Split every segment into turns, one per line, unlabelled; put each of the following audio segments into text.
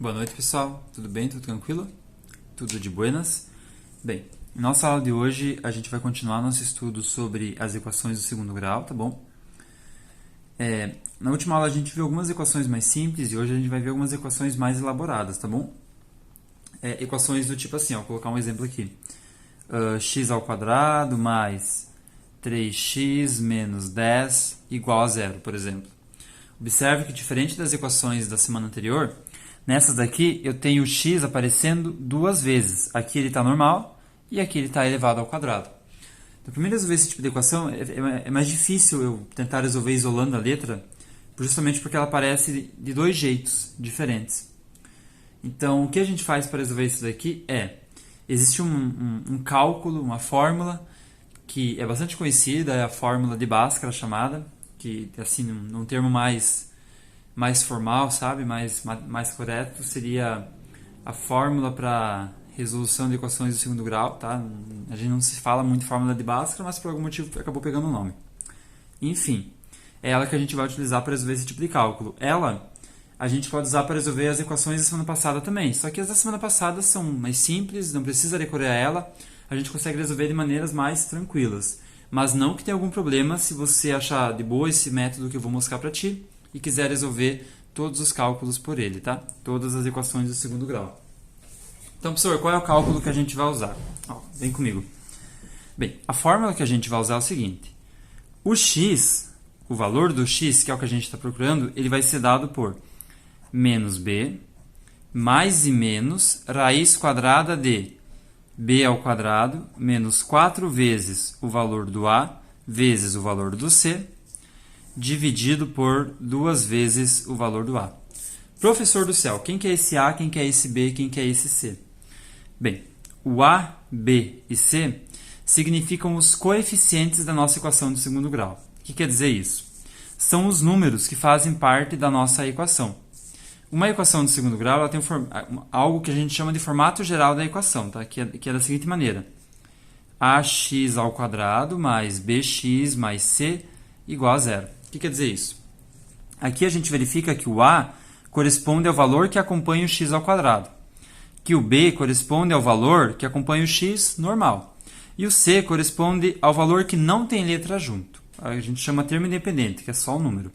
Boa noite, pessoal. Tudo bem? Tudo tranquilo? Tudo de buenas? Bem, em nossa aula de hoje a gente vai continuar nosso estudo sobre as equações do segundo grau, tá bom? Na última aula a gente viu algumas equações mais simples e hoje a gente vai ver algumas equações mais elaboradas, tá bom? Equações do tipo assim, ó, vou colocar um exemplo aqui. X ao quadrado mais 3x menos 10 igual a zero, por exemplo. Observe que, diferente das equações da semana anterior, nessas daqui eu tenho o x aparecendo duas vezes. Aqui ele está normal e aqui ele está elevado ao quadrado. Então, para resolver esse tipo de equação, é mais difícil eu tentar resolver isolando a letra, justamente porque ela aparece de dois jeitos diferentes. Então, o que a gente faz para resolver isso daqui existe um cálculo, uma fórmula, que é bastante conhecida, é a fórmula de Bhaskara chamada, que, assim, num termo mais formal, sabe, mais correto, seria a fórmula para resolução de equações do segundo grau, tá? A gente não se fala muito fórmula de Bhaskara, mas por algum motivo acabou pegando o nome. Enfim, é ela que a gente vai utilizar para resolver esse tipo de cálculo. Ela a gente pode usar para resolver as equações da semana passada também, só que as da semana passada são mais simples, não precisa recorrer a ela, a gente consegue resolver de maneiras mais tranquilas. Mas não que tenha algum problema se você achar de boa esse método que eu vou mostrar para ti e quiser resolver todos os cálculos por ele, tá? Todas as equações do segundo grau. Então, professor, qual é o cálculo que a gente vai usar? Vem comigo. Bem, a fórmula que a gente vai usar é o seguinte. O x, o valor do x, que é o que a gente está procurando, ele vai ser dado por menos b mais e menos raiz quadrada de b ao quadrado menos 4 vezes o valor do a vezes o valor do c, dividido por 2 vezes o valor do a. Professor do céu, quem que é esse a, quem que é esse b, quem que é esse c? Bem, o a, b e c significam os coeficientes da nossa equação do segundo grau. O que quer dizer isso? São os números que fazem parte da nossa equação. Uma equação do segundo grau ela tem algo que a gente chama de formato geral da equação, tá? que é da seguinte maneira. Ax ao quadrado mais bx mais c igual a zero. O que quer dizer isso? Aqui a gente verifica que o a corresponde ao valor que acompanha o x ao quadrado, que o b corresponde ao valor que acompanha o x normal, e o c corresponde ao valor que não tem letra junto. A gente chama termo independente, que é só o número.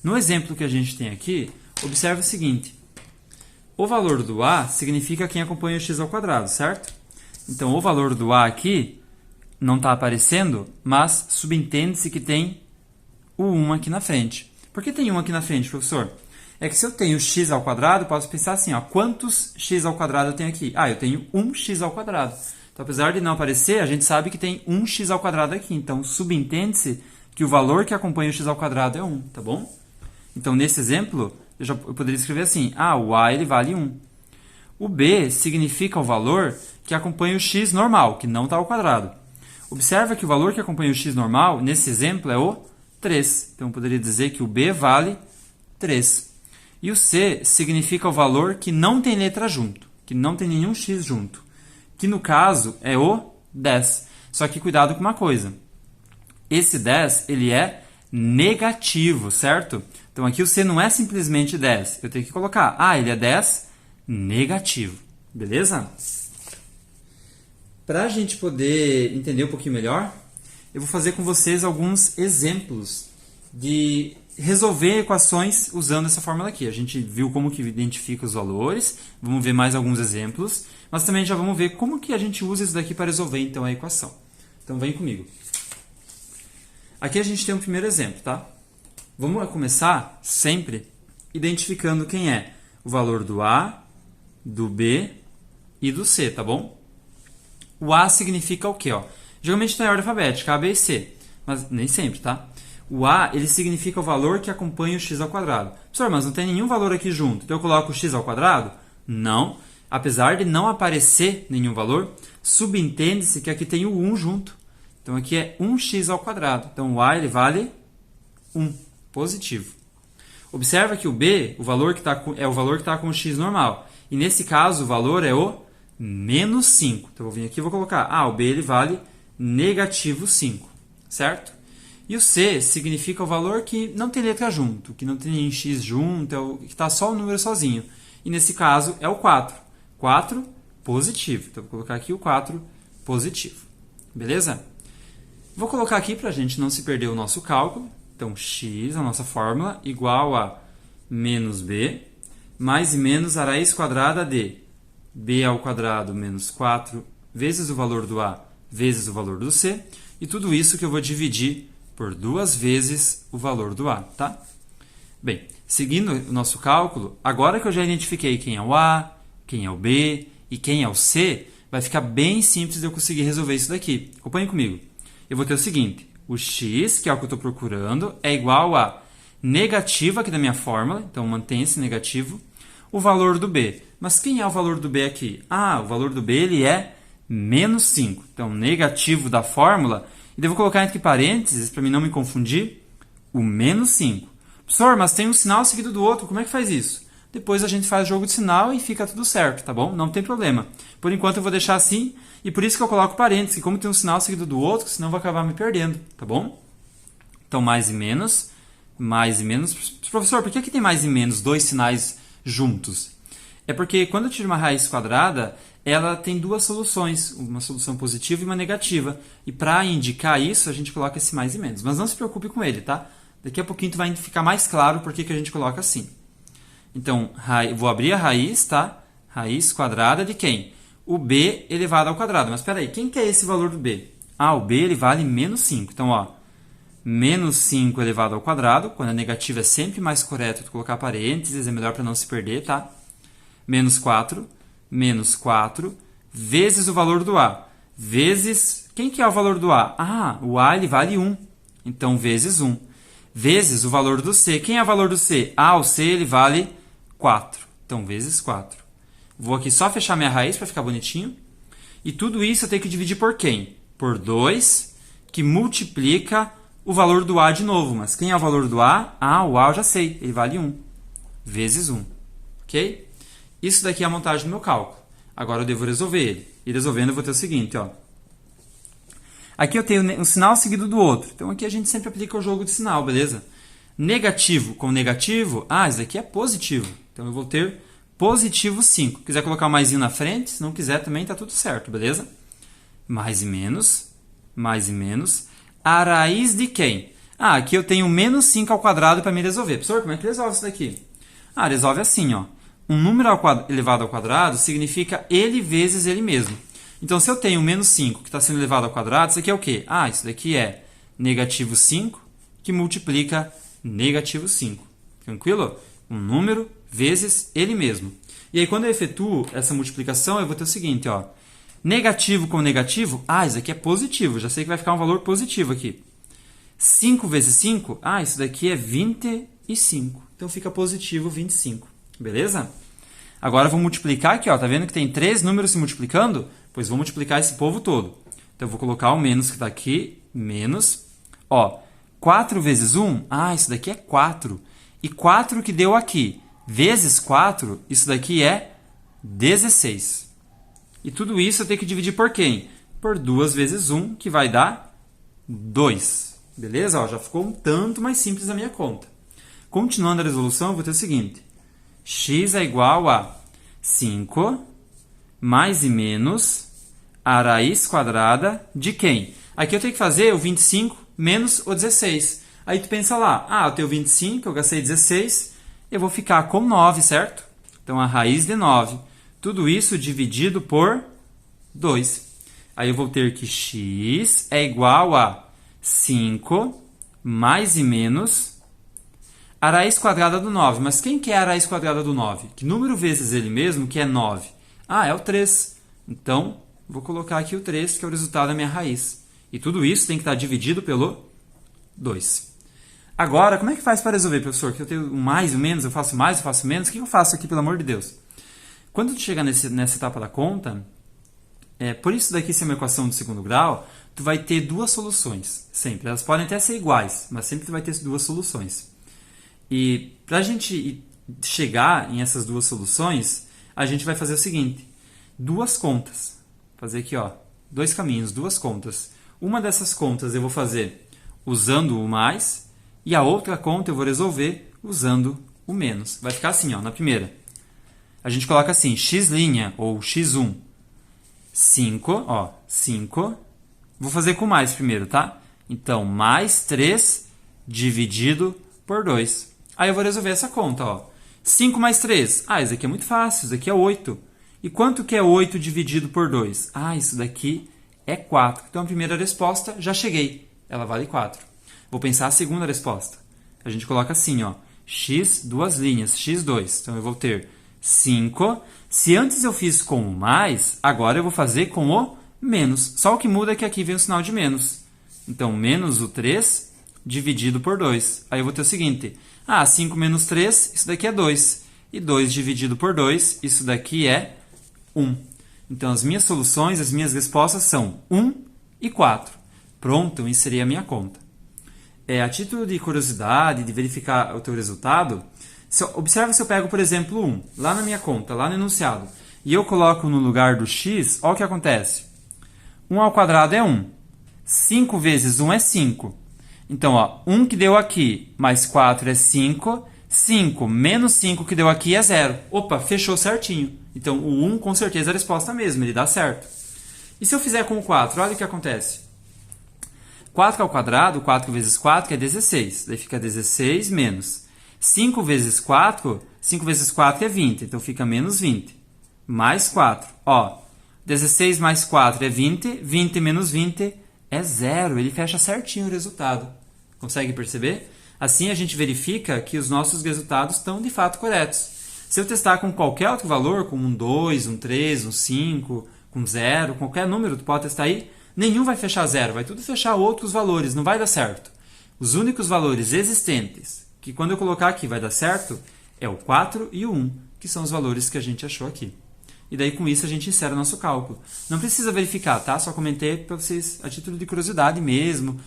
No exemplo que a gente tem aqui, observe o seguinte. O valor do a significa quem acompanha o x ao quadrado, certo? Então, o valor do a aqui não está aparecendo, mas subentende-se que tem o 1 aqui na frente. Por que tem 1 aqui na frente, professor? É que se eu tenho x ao quadrado, eu posso pensar assim, ó, quantos x ao quadrado eu tenho aqui? Eu tenho 1x ao quadrado. Então, apesar de não aparecer, a gente sabe que tem 1x ao quadrado aqui. Então, subentende-se que o valor que acompanha o x ao quadrado é 1, tá bom? Então, nesse exemplo, eu poderia escrever assim, o a ele vale 1. O b significa o valor que acompanha o x normal, que não está ao quadrado. Observa que o valor que acompanha o x normal, nesse exemplo, é o 3. Então, eu poderia dizer que o b vale 3. E o c significa o valor que não tem letra junto, que não tem nenhum x junto, que no caso é o 10. Só que cuidado com uma coisa. Esse 10 ele é negativo, certo? Então, aqui o c não é simplesmente 10. Eu tenho que colocar, ele é 10 negativo. Beleza? Para a gente poder entender um pouquinho melhor, eu vou fazer com vocês alguns exemplos de resolver equações usando essa fórmula aqui. A gente viu como que identifica os valores, vamos ver mais alguns exemplos, mas também já vamos ver como que a gente usa isso daqui para resolver então a equação. Então, vem comigo. Aqui a gente tem um primeiro exemplo, tá? Vamos começar sempre identificando quem é o valor do a, do b e do c, tá bom? O a significa o quê? Geralmente está em ordem alfabética, a, b e c, mas nem sempre, tá? O a ele significa o valor que acompanha o x ao quadrado. Professor, mas não tem nenhum valor aqui junto, então eu coloco o x ao quadrado? Não. Apesar de não aparecer nenhum valor, subentende-se que aqui tem o 1 junto. Então, aqui é 1x ao quadrado. Então, o a ele vale 1, positivo. Observa que o b, o valor que é o valor que está com o x normal. E, nesse caso, o valor é o menos 5. Então, eu vou vir aqui e vou colocar, o b ele vale negativo 5, certo? E o c significa o valor que não tem letra junto, que não tem nem x junto, que está só o número sozinho. e nesse caso é o 4. 4 positivo. Então, vou colocar aqui o 4 positivo. Beleza? Vou colocar aqui para a gente não se perder o nosso cálculo. Então, x, a nossa fórmula, igual a menos b, mais e menos a raiz quadrada de b ao quadrado menos 4 vezes o valor do a vezes o valor do c. E tudo isso que eu vou dividir por 2 vezes o valor do a, tá? Bem, seguindo o nosso cálculo, agora que eu já identifiquei quem é o a, quem é o b e quem é o c, vai ficar bem simples de eu conseguir resolver isso daqui. Acompanhe comigo. Eu vou ter o seguinte, o x, que é o que eu estou procurando, é igual a negativo aqui da minha fórmula, então mantém esse negativo, o valor do b. Mas quem é o valor do b aqui? Ah, o valor do b ele é menos 5. Então, negativo da fórmula, e devo colocar entre parênteses, para mim não me confundir, o menos 5. Professor, mas tem um sinal seguido do outro, como é que faz isso? Depois a gente faz jogo de sinal e fica tudo certo, tá bom? Não tem problema. Por enquanto eu vou deixar assim, e por isso que eu coloco parênteses, como tem um sinal seguido do outro, senão eu vou acabar me perdendo, tá bom? Então, mais e menos. Professor, por que aqui tem mais e menos, dois sinais juntos? É porque quando eu tiro uma raiz quadrada, ela tem duas soluções, uma solução positiva e uma negativa. E para indicar isso, a gente coloca esse mais e menos. Mas não se preocupe com ele, tá? Daqui a pouquinho vai ficar mais claro por que a gente coloca assim. Então, vou abrir a raiz, tá? Raiz quadrada de quem? O b elevado ao quadrado. Mas espera aí, quem que é esse valor do b? Ah, o b ele vale menos 5. Então, ó, menos 5 elevado ao quadrado. Quando é negativo é sempre mais correto tu colocar parênteses, é melhor para não se perder, tá? Menos 4 vezes o valor do a. Vezes, quem que é o valor do a? Ah, o a ele vale 1. Então, vezes 1. Vezes o valor do c. Quem é o valor do c? Ah, o c ele vale 4. Então, vezes 4. Vou aqui só fechar minha raiz para ficar bonitinho. E tudo isso eu tenho que dividir por quem? Por 2, que multiplica o valor do a de novo. Mas quem é o valor do a? Ah, o a eu já sei. Ele vale 1. Vezes 1. Ok? Isso daqui é a montagem do meu cálculo. Agora eu devo resolver ele. E resolvendo eu vou ter o seguinte, ó. Aqui eu tenho um sinal seguido do outro. Então aqui a gente sempre aplica o jogo de sinal, beleza? Negativo com negativo, ah, isso daqui é positivo. Então eu vou ter positivo 5. Quiser colocar um maisinho na frente, se não quiser também está tudo certo, beleza? Mais e menos. A raiz de quem? Ah, aqui eu tenho menos 5 ao quadrado para me resolver. Professor, como é que resolve isso daqui? Ah, resolve assim, ó. Um número elevado ao quadrado significa ele vezes ele mesmo. Então, se eu tenho menos 5 que está sendo elevado ao quadrado, isso aqui é o quê? Ah, isso daqui é negativo 5 que multiplica negativo 5. Tranquilo? Um número vezes ele mesmo. E aí, quando eu efetuo essa multiplicação, eu vou ter o seguinte, ó. Negativo com negativo, ah, isso aqui é positivo. Já sei que vai ficar um valor positivo aqui. 5 vezes 5, ah, isso daqui é 25. Então, fica positivo 25. Beleza? Agora, eu vou multiplicar aqui, ó. Tá vendo que tem 3 números se multiplicando? Pois vou multiplicar esse povo todo. Então, eu vou colocar o menos que está aqui, menos. Ó, 4 vezes 1, ah, isso daqui é 4. E 4 que deu aqui, vezes 4, isso daqui é 16. E tudo isso eu tenho que dividir por quem? Por 2 vezes 1, que vai dar 2. Beleza? Ó, já ficou um tanto mais simples a minha conta. Continuando a resolução, eu vou ter o seguinte. X é igual a 5 mais e menos a raiz quadrada de quem? Aqui eu tenho que fazer o 25 menos o 16. Aí tu pensa lá, ah, eu tenho 25, eu gastei 16, eu vou ficar com 9, certo? Então, a raiz de 9. Tudo isso dividido por 2. Aí eu vou ter que x é igual a 5 mais e menos a raiz quadrada do 9. Mas quem que é a raiz quadrada do 9? Que número vezes ele mesmo que é 9? Ah, é o 3. Então, vou colocar aqui o 3, que é o resultado da minha raiz. E tudo isso tem que estar dividido pelo 2. Agora, como é que faz para resolver, professor? Que eu tenho um mais e um menos, eu faço mais, eu faço menos. O que eu faço aqui, pelo amor de Deus? Quando tu chegar nessa etapa da conta, por isso daqui ser uma equação de segundo grau, tu vai ter duas soluções, sempre. Elas podem até ser iguais, mas sempre tu vai ter duas soluções. E para a gente chegar em essas duas soluções, a gente vai fazer o seguinte, duas contas. Fazer aqui, ó, 2 caminhos, 2 contas. Uma dessas contas eu vou fazer usando o mais, e a outra conta eu vou resolver usando o menos. Vai ficar assim, ó, na primeira. a gente coloca assim, x' ou x1. 5, ó, 5. Vou fazer com mais primeiro, tá? Então, mais 3 dividido por 2. Aí eu vou resolver essa conta, ó. 5 mais 3. Ah, isso aqui é muito fácil, isso aqui é 8. E quanto que é 8 dividido por 2? Ah, isso daqui é 4. Então, a primeira resposta, já cheguei. Ela vale 4. Vou pensar a segunda resposta. A gente coloca assim, ó. X, duas linhas, x2. Então, eu vou ter 5. Se antes eu fiz com o mais, agora eu vou fazer com o menos. Só o que muda é que aqui vem o sinal de menos. Então, menos o 3 dividido por 2. Aí eu vou ter o seguinte. 5 menos 3, isso daqui é 2. E 2 dividido por 2, isso daqui é 1. Então, as minhas soluções, as minhas respostas são 1 e 4. Pronto, eu inseri a minha conta. A título de curiosidade, de verificar o teu resultado, observa se eu pego, por exemplo, 1, lá na minha conta, lá no enunciado, e eu coloco no lugar do x, olha o que acontece. 1 ao quadrado é 1. 5 vezes 1 é 5. Então, ó, 1 que deu aqui mais 4 é 5. 5 menos 5 que deu aqui é 0. Opa, fechou certinho. Então, o 1 com certeza é a resposta mesmo, ele dá certo. E se eu fizer com o 4, olha o que acontece. 4 ao quadrado, 4 vezes 4 que é 16. Daí fica 16 menos 5 vezes 4, 5 vezes 4 é 20. Então, fica menos 20. Mais 4. Ó, 16 mais 4 é 20. 20 menos 20 é 0. Ele fecha certinho o resultado. Consegue perceber? Assim, a gente verifica que os nossos resultados estão, de fato, corretos. Se eu testar com qualquer outro valor, com um 2, um 3, um 5, com 0, qualquer número, tu pode testar aí, nenhum vai fechar 0, vai tudo fechar outros valores, não vai dar certo. Os únicos valores existentes, que quando eu colocar aqui vai dar certo, é o 4 e o 1, que são os valores que a gente achou aqui. E daí, com isso, a gente insere o nosso cálculo. Não precisa verificar, tá? Só comentei para vocês a título de curiosidade mesmo,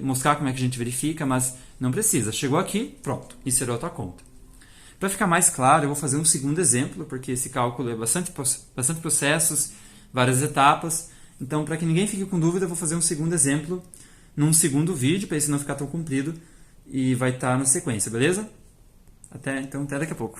mostrar como é que a gente verifica, mas não precisa. Chegou aqui, pronto, inseriu a tua conta. Para ficar mais claro, eu vou fazer um segundo exemplo, porque esse cálculo é bastante processos, várias etapas. Então, para que ninguém fique com dúvida, eu vou fazer um segundo exemplo num segundo vídeo, para esse não ficar tão comprido, e vai estar na sequência, beleza? Então, até daqui a pouco.